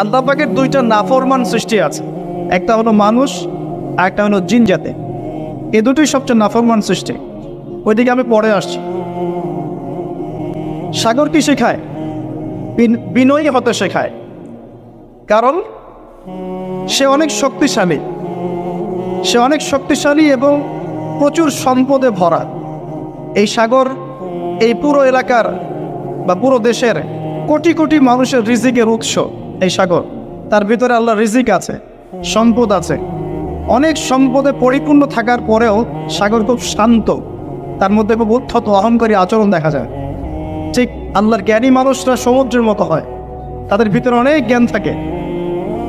আল্লাহ পাকের দুইটা নাফরমান সৃষ্টি আছে, একটা হলো মানুষ আর একটা হলো জিন জাতি। এই দুটোই সবচেয়ে নাফরমান সৃষ্টি। ওইদিকে আমি পরে আসছি। সাগর কি শেখায়? বিনয়ী হতে শেখায়, কারণ সে অনেক শক্তিশালী, সে অনেক শক্তিশালী এবং প্রচুর সম্পদে ভরা। এই সাগর এই পুরো এলাকার বা পুরো দেশের কোটি কোটি মানুষের রিজিকের উৎস। এই সাগর, তার ভিতরে আল্লাহ রিজিক আছে, সম্পদ আছে। অনেক সম্পদে পরিপূর্ণ থাকার পরেও সাগর খুব শান্ত, তার মধ্যে খুব উদ্ধত অহংকারী আচরণ দেখা যায়। ঠিক আল্লাহর জ্ঞানী মানুষরা সমুদ্রের মতো হয়, তাদের ভিতরে অনেক জ্ঞান থাকে,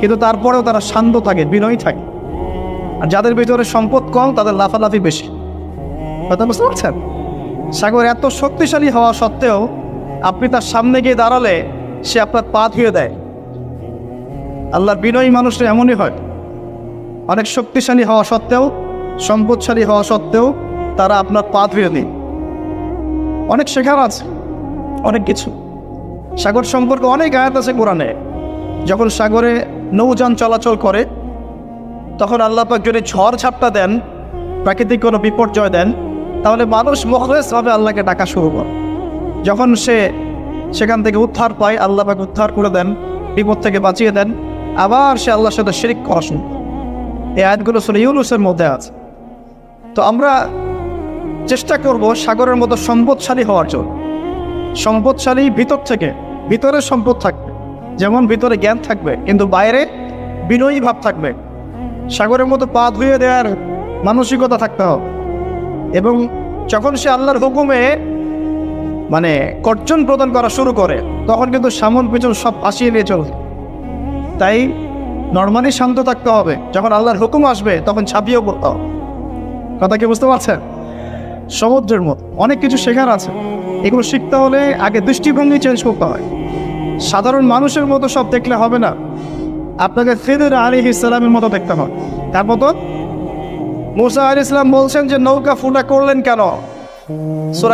কিন্তু তারপরেও তারা শান্ত থাকে, বিনয়ী থাকে। আর যাদের ভিতরে সম্পদ কম তাদের লাফালাফি বেশি। কথা বুঝতে পারছেন? সাগর এত শক্তিশালী হওয়া সত্ত্বেও আপনি তার সামনে গিয়ে দাঁড়ালে সে আপনার পা ধুয়ে দেয়। আল্লাহর বিনয়ী মানুষরা এমনই হয়, অনেক শক্তিশালী হওয়া সত্ত্বেও, সম্পদশালী হওয়া সত্ত্বেও তারা আপনার পা ধুয়ে দেয়। অনেক শেখার আছে, অনেক কিছু। সাগর সম্পর্কে অনেক আয়াত আছে কোরআনে। যখন সাগরে নৌযান চলাচল করে তখন আল্লাহ পাক যদি ঝড় ঝাপটা দেন, প্রাকৃতিক কোনো বিপর্যয় দেন, তাহলে মানুষ মুখলেসভাবে আল্লাহকে ডাকা শুরু করে। যখন সে সেখান থেকে উদ্ধার পায়, আল্লাহ পাক উদ্ধার করে দেন, বিপদ থেকে বাঁচিয়ে দেন, আবার সে আল্লাহর সাথে শিরক করা শুরু করে। এই আয়াতগুলো সূরা ইউনূসের মধ্যে আছে। তো আমরা চেষ্টা করব সাগরের মতো সম্পদশালী হওয়ার জন্য। সম্পদশালী ভিতর থেকে, ভিতরে সম্পদ থাকবে, যেমন ভিতরে জ্ঞান থাকবে কিন্তু বাইরে বিনয়ী ভাব থাকবে। সাগরের মতো পা ধুয়ে দেওয়ার মানসিকতা থাকতে হবে। এবং যখন সে আল্লাহর হুকুমে কর্জন প্রদান করা শুরু করে তখন কিন্তু সামন পিছন সব ভাসিয়ে নিয়ে চলবে। তাই নর্মালি শান্ত থাকতে হবে, যখন আল্লাহর হুকুম আসবে তখন ঝাঁপিয়েও পড়তে হবে। কথা কি বুঝতে পারছেন? সমুদ্রের মতো অনেক কিছু শেখার আছে। এগুলো শিখতে হলে আগে দৃষ্টিভঙ্গি চেঞ্জ করতে হয়। সাধারণ মানুষের মতো সব দেখলে হবে না, আপনাকে খিদর আলাইহিস সালামের মতো দেখতে হয়। তার মতো মুসা আলাইহিস সালাম বলছেন যে নৌকা ফুটা করলেন কেন? সূরা